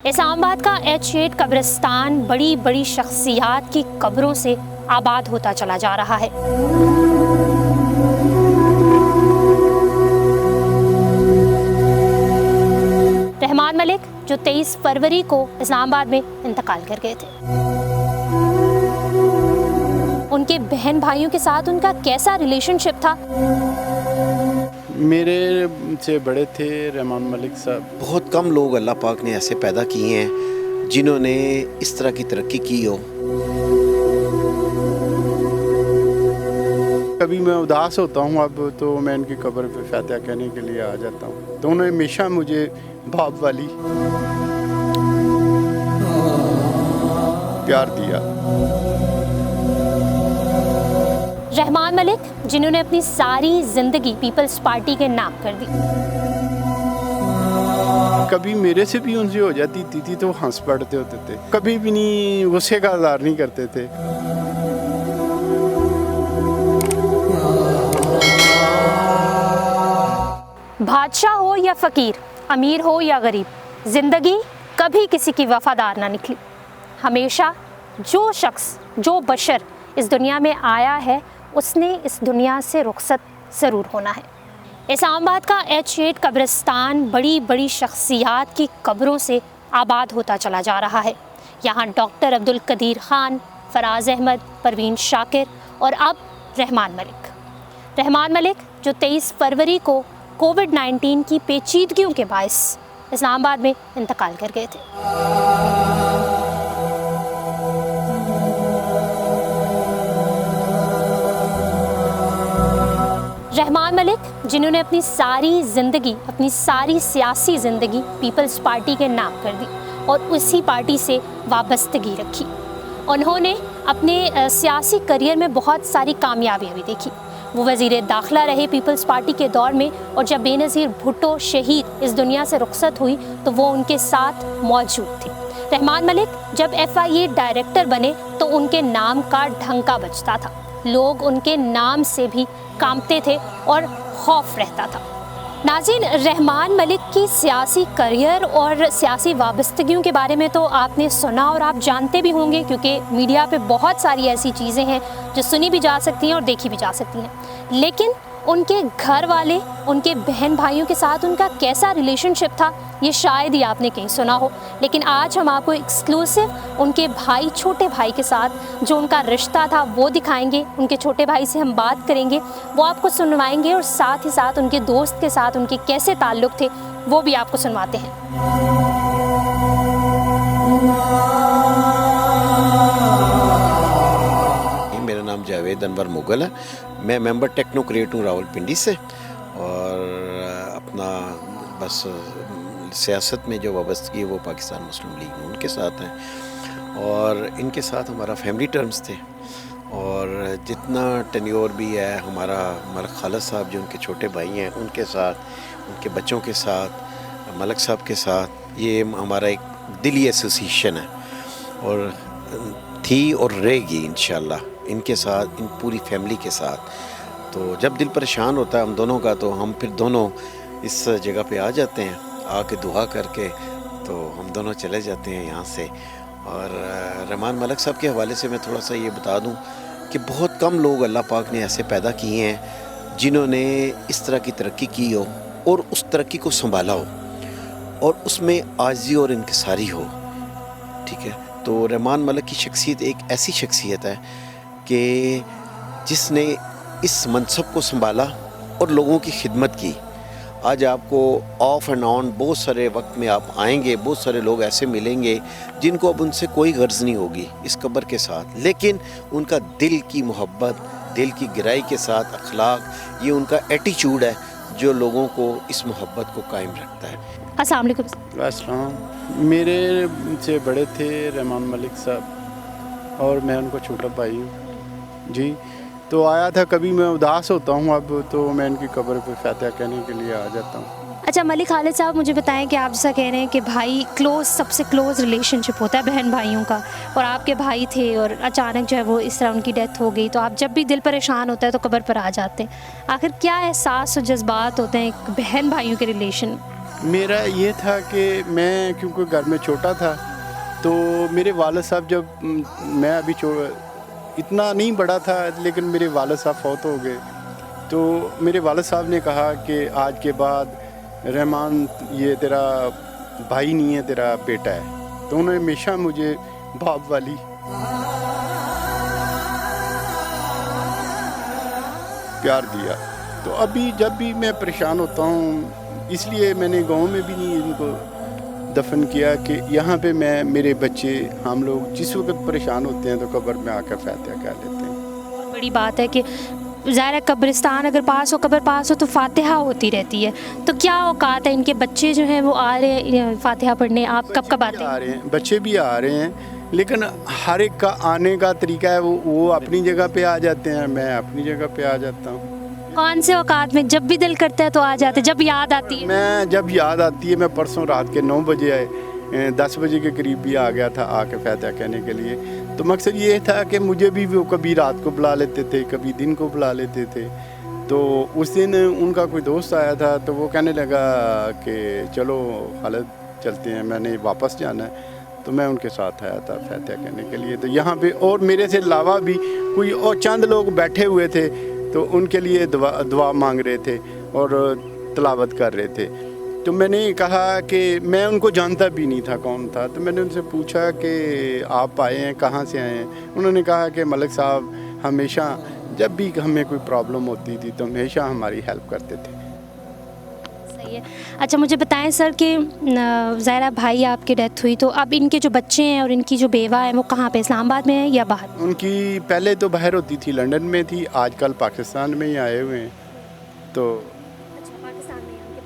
اسلام آباد کا H8 قبرستان بڑی بڑی شخصیات کی قبروں سے آباد ہوتا چلا جا رہا ہے۔ رحمان ملک جو 23 فروری کو اسلام آباد میں انتقال کر گئے تھے، ان کے بہن بھائیوں کے ساتھ ان کا کیسا ریلیشن شپ تھا؟ میرے سے بڑے تھے رحمان ملک صاحب۔ بہت کم لوگ اللہ پاک نے ایسے پیدا کیے ہیں جنہوں نے اس طرح کی ترقی کی ہو۔ کبھی میں اداس ہوتا ہوں اب تو میں ان کی قبر پہ فاتحہ کہنے کے لیے آ جاتا ہوں، تو انہوں نے ہمیشہ مجھے باپ والی پیار دیا۔ رحمان ملک جنہوں نے اپنی ساری زندگی پیپلز پارٹی کے نام کر دی۔ کبھی میرے سے بھی ان سے ہو جاتی تھی تو ہنس پڑتے ہوتے تھے، کبھی بھی نہیں غصے کا اظہار نہیں کرتے تھے۔ بادشاہ ہو یا فقیر، امیر ہو یا غریب، زندگی کبھی کسی کی وفادار نہ نکلی۔ ہمیشہ جو شخص، جو بشر اس دنیا میں آیا ہے، اس نے اس دنیا سے رخصت ضرور ہونا ہے۔ اسلام آباد کا H8 قبرستان بڑی بڑی شخصیات کی قبروں سے آباد ہوتا چلا جا رہا ہے۔ یہاں ڈاکٹر عبدالقدیر خان، فراز احمد، پروین شاکر اور اب رحمان ملک۔ رحمان ملک جو 23 فروری کو کووڈ-19 کی پیچیدگیوں کے باعث اسلام آباد میں انتقال کر گئے تھے۔ رحمان ملک جنہوں نے اپنی ساری زندگی، اپنی ساری سیاسی زندگی پیپلز پارٹی کے نام کر دی اور اسی پارٹی سے وابستگی رکھی۔ انہوں نے اپنے سیاسی کریئر میں بہت ساری کامیابیاں بھی دیکھی۔ وہ وزیر داخلہ رہے پیپلز پارٹی کے دور میں، اور جب بے نظیر بھٹو شہید اس دنیا سے رخصت ہوئی تو وہ ان کے ساتھ موجود تھے۔ رحمان ملک جب FIA ڈائریکٹر بنے تو ان کے نام کا ڈھنکا بجتا تھا، لوگ ان کے نام سے بھی کانپتے تھے اور خوف رہتا تھا۔ ناظرین، رحمان ملک کی سیاسی کریئر اور سیاسی وابستگیوں کے بارے میں تو آپ نے سنا اور آپ جانتے بھی ہوں گے، کیونکہ میڈیا پہ بہت ساری ایسی چیزیں ہیں جو سنی بھی جا سکتی ہیں اور دیکھی بھی جا سکتی ہیں، لیکن ان کے گھر والے، ان کے بہن بھائیوں کے ساتھ ان کا کیسا ریلیشن شپ تھا، یہ شاید ہی آپ نے کہیں سنا ہو۔ لیکن آج ہم آپ کو ایکسکلوسیو ان کے بھائی، چھوٹے بھائی کے ساتھ جو ان کا رشتہ تھا وہ دکھائیں گے۔ ان کے چھوٹے بھائی سے ہم بات کریں گے، وہ آپ کو سنوائیں گے، اور ساتھ ہی ساتھ ان کے دوست کے ساتھ ان کے کیسے تعلق تھے وہ بھی آپ کو سنواتے ہیں۔ میرا نام جاوید انور مغل ہے، میں ممبر ٹیکنوکریٹ ہوں راولپنڈی سے، اور اپنا بس سیاست میں جو وابستگی ہے وہ پاکستان مسلم لیگ ان کے ساتھ ہیں، اور ان کے ساتھ ہمارا فیملی ٹرمز تھے، اور جتنا ٹینیور بھی ہے ہمارا ملک خالد صاحب جو ان کے چھوٹے بھائی ہیں ان کے ساتھ، ان کے بچوں کے ساتھ، ملک صاحب کے ساتھ، یہ ہمارا ایک دلی ایسوسیشن ہے، اور تھی اور رہے گی انشاءاللہ ان کے ساتھ، ان پوری فیملی کے ساتھ۔ تو جب دل پریشان ہوتا ہے ہم دونوں کا تو ہم پھر دونوں اس جگہ پہ آ جاتے ہیں، آ کے دعا کر کے تو ہم دونوں چلے جاتے ہیں یہاں سے۔ اور رحمان ملک صاحب کے حوالے سے میں تھوڑا سا یہ بتا دوں کہ بہت کم لوگ اللہ پاک نے ایسے پیدا کیے ہیں جنہوں نے اس طرح کی ترقی کی ہو اور اس ترقی کو سنبھالا ہو اور اس میں عاجزی اور انکساری ہو، ٹھیک ہے۔ تو رحمان ملک کی شخصیت ایک ایسی شخصیت ہے کہ جس نے اس منصب کو سنبھالا اور لوگوں کی خدمت کی۔ آج آپ کو آف اینڈ آن بہت سارے وقت میں آپ آئیں گے، بہت سارے لوگ ایسے ملیں گے جن کو اب ان سے کوئی غرض نہیں ہوگی اس قبر کے ساتھ، لیکن ان کا دل کی محبت، دل کی گہرائی کے ساتھ اخلاق، یہ ان کا ایٹیچیوڈ ہے جو لوگوں کو اس محبت کو قائم رکھتا ہے۔ السلام علیکم۔ السلام۔ میرے سے بڑے تھے رحمان ملک صاحب، اور میں ان کو چھوٹا بھائی ہوں جی۔ تو آیا تھا، کبھی میں اداس ہوتا ہوں اب تو میں ان کی قبر پہ فاتحہ کہنے کے لیے آ جاتا ہوں۔ اچھا ملک خالد صاحب، مجھے بتائیں کہ آپ جیسا کہہ رہے ہیں کہ بھائی سب سے کلوز ریلیشن شپ ہوتا ہے بہن بھائیوں کا، اور آپ کے بھائی تھے اور اچانک جو ہے وہ اس طرح ان کی ڈیتھ ہو گئی، تو آپ جب بھی دل پریشان ہوتا ہے تو قبر پر آ جاتے ہیں۔ آخر کیا احساس و جذبات ہوتے ہیں ایک بہن بھائیوں کے ریلیشن؟ میرا یہ تھا کہ میں کیونکہ گھر میں چھوٹا تھا تو میرے والد صاحب جب میں ابھی اتنا نہیں بڑا تھا لیکن میرے والد صاحب فوت ہو گئے تو میرے والد صاحب نے کہا کہ آج کے بعد رحمان یہ تیرا بھائی نہیں ہے تیرا بیٹا ہے. تو انہوں نے ہمیشہ مجھے باپ والی پیار دیا. تو ابھی جب بھی میں پریشان ہوتا ہوں اس لیے میں نے گاؤں میں بھی نہیں ان کو دفن کیا کہ یہاں پہ میں میرے بچے ہم لوگ جس وقت پریشان ہوتے ہیں تو قبر میں آ کر فاتحہ کہہ لیتے ہیں. بہت بڑی بات ہے کہ ظاہر ہے قبرستان اگر پاس ہو قبر پاس ہو تو فاتحہ ہوتی رہتی ہے. تو کیا اوقات ہے ان کے بچے جو ہیں وہ آ رہے ہیں فاتحہ پڑھنے؟ آپ کب کب آتے ہیں؟ آ رہے ہیں بچے بھی آ رہے ہیں لیکن ہر ایک کا آنے کا طریقہ ہے. وہ اپنی جگہ پہ آ جاتے ہیں میں اپنی جگہ پہ آ جاتا ہوں. کون سے اوقات میں؟ جب بھی دل کرتا ہے تو آ جاتے، جب یاد آتی ہے؟ میں جب یاد آتی ہے میں پرسوں رات کے 9 بجے 10 بجے کے قریب بھی آ گیا تھا آ کے فاتحہ کہنے کے لیے. تو مقصد یہ تھا کہ مجھے بھی وہ کبھی رات کو بلا لیتے تھے کبھی دن کو بلا لیتے تھے. تو اس دن ان کا کوئی دوست آیا تھا تو وہ کہنے لگا کہ چلو خالد چلتے ہیں، میں نے واپس جانا ہے. تو میں ان کے ساتھ آیا تھا فاتحہ کہنے کے لیے. تو یہاں پہ اور میرے سے علاوہ بھی کوئی اور چند لوگ بیٹھے ہوئے تھے تو ان کے لیے دعا مانگ رہے تھے اور تلاوت کر رہے تھے. تو میں نے کہا کہ میں ان کو جانتا بھی نہیں تھا کون تھا. تو میں نے ان سے پوچھا کہ آپ آئے ہیں کہاں سے آئے ہیں؟ انہوں نے کہا کہ ملک صاحب ہمیشہ جب بھی ہمیں کوئی پرابلم ہوتی تھی تو ہمیشہ ہماری ہیلپ کرتے تھے. صحیح ہے. اچھا مجھے بتائیں سر کہ ظاہرہ بھائی آپ کی ڈیتھ ہوئی تو اب ان کے جو بچے ہیں اور ان کی جو بیوہ ہیں وہ کہاں پہ اسلام آباد میں ہیں یا باہر؟ ان کی پہلے تو باہر ہوتی تھی لنڈن میں تھی، آج کل پاکستان میں ہی آئے ہوئے ہیں. تو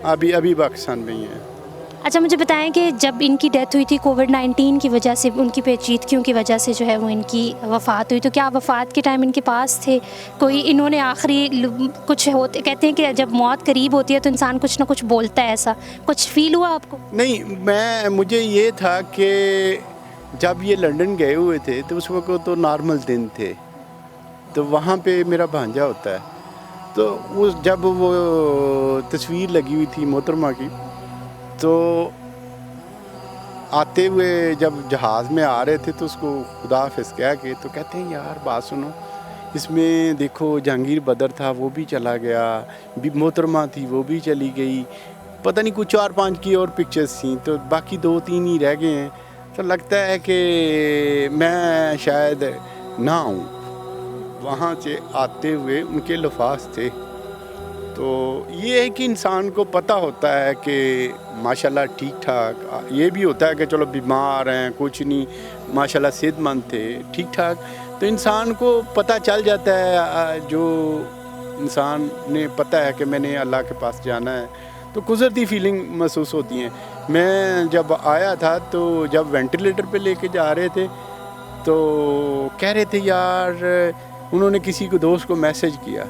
ابھی پاکستان میں ہی ہیں. اچھا مجھے بتائیں کہ جب ان کی ڈیتھ ہوئی تھی کووڈ-19 کی وجہ سے ان کی پیچیدگیوں کی وجہ سے جو ہے وہ ان کی وفات ہوئی، تو کیا وفات کے ٹائم ان کے پاس تھے کوئی؟ انہوں نے آخری کچھ ہوتے کہتے ہیں کہ جب موت قریب ہوتی ہے تو انسان کچھ نہ کچھ بولتا ہے، ایسا کچھ فیل ہوا آپ کو؟ نہیں مجھے یہ تھا کہ جب یہ لنڈن گئے ہوئے تھے تو اس وقت تو نارمل دن تھے. تو وہاں پہ میرا بھانجا ہوتا ہے تو جب وہ تصویر لگی ہوئی تھی محترمہ کی تو آتے ہوئے جب جہاز میں آ رہے تھے تو اس کو خدا حافظ کہہ کے تو کہتے ہیں یار بات سنو، اس میں دیکھو جہانگیر بدر تھا وہ بھی چلا گیا، محترمہ تھی وہ بھی چلی گئی، پتہ نہیں کچھ 4-5 کی اور پکچرز تھیں تو باقی 2-3 ہی رہ گئے ہیں. تو لگتا ہے کہ میں شاید نہ آؤں. وہاں سے آتے ہوئے ان کے لفاظ تھے. تو یہ ہے کہ انسان کو پتہ ہوتا ہے کہ ماشاءاللہ ٹھیک ٹھاک، یہ بھی ہوتا ہے کہ چلو بیمار ہیں کچھ نہیں، ماشاءاللہ صحت مند تھے ٹھیک ٹھاک. تو انسان کو پتہ چل جاتا ہے، جو انسان نے پتہ ہے کہ میں نے اللہ کے پاس جانا ہے تو قدرتی فیلنگ محسوس ہوتی ہیں. میں جب آیا تھا تو جب وینٹیلیٹر پہ لے کے جا رہے تھے تو کہہ رہے تھے یار، انہوں نے کسی کو دوست کو میسج کیا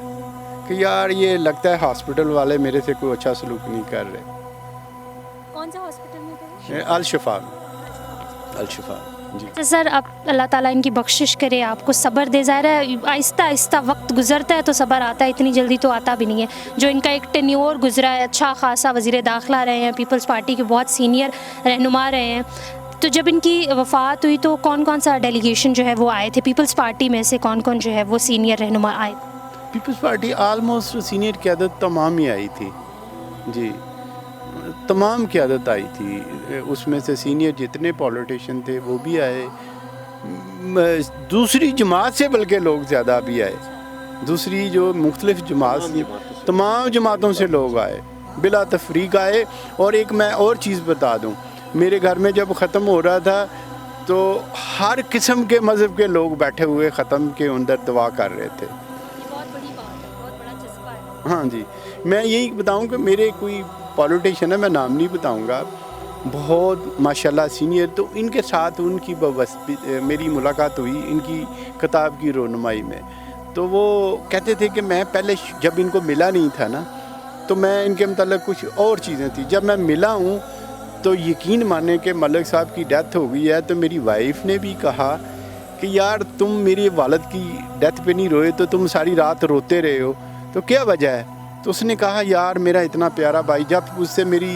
کہ یار یہ لگتا ہے ہاسپٹل والے میرے سے کوئی اچھا سلوک نہیں کر رہے. کون سا ہاسپٹل میں تھے؟ الشفا جی. تو سر اب اللہ تعالیٰ ان کی بخشش کرے، آپ کو صبر دے. ظاہر ہے آہستہ آہستہ وقت گزرتا ہے تو صبر آتا ہے، اتنی جلدی تو آتا بھی نہیں ہے. جو ان کا ایک ٹینیور گزرا ہے، اچھا خاصا وزیر داخلہ رہے ہیں، پیپلز پارٹی کے بہت سینئر رہنما رہے ہیں. تو جب ان کی وفات ہوئی تو کون کون سا ڈیلیگیشن جو ہے وہ آئے تھے پیپلز پارٹی میں سے؟ کون کون جو ہے وہ سینئر رہنما آئے تھے؟ پیپلز پارٹی آلموسٹ سینئر قیادت تمام ہی آئی تھی جی، تمام قیادت آئی تھی. اس میں سے سینئر جتنے پولیٹیشین تھے وہ بھی آئے، دوسری جماعت سے بلکہ لوگ زیادہ بھی آئے. دوسری جو مختلف جماعت تھی تمام جماعتوں سے لوگ آئے، بلا تفریق آئے. اور ایک میں اور چیز بتا دوں، میرے گھر میں جب ختم ہو رہا تھا تو ہر قسم کے مذہب کے لوگ بیٹھے ہوئے ختم کے اندر دعا کر رہے تھے. بہت بڑی بات ہے، بہت بڑا جذبہ ہے. ہاں جی. میں یہی بتاؤں کہ میرے کوئی پولیٹیشین ہے، میں نام نہیں بتاؤں گا، بہت ماشاءاللہ سینئر، تو ان کے ساتھ ان کی میری ملاقات ہوئی ان کی کتاب کی رونمائی میں. تو وہ کہتے تھے کہ میں پہلے جب ان کو ملا نہیں تھا نا تو میں ان کے متعلق کچھ اور چیزیں تھیں، جب میں ملا ہوں تو یقین مانے کہ ملک صاحب کی ڈیتھ ہو گئی ہے تو میری وائف نے بھی کہا کہ یار تم میری والد کی ڈیتھ پہ نہیں روئے تو تم ساری رات روتے رہے ہو، تو کیا وجہ ہے؟ تو اس نے کہا یار میرا اتنا پیارا بھائی، جب اس سے میری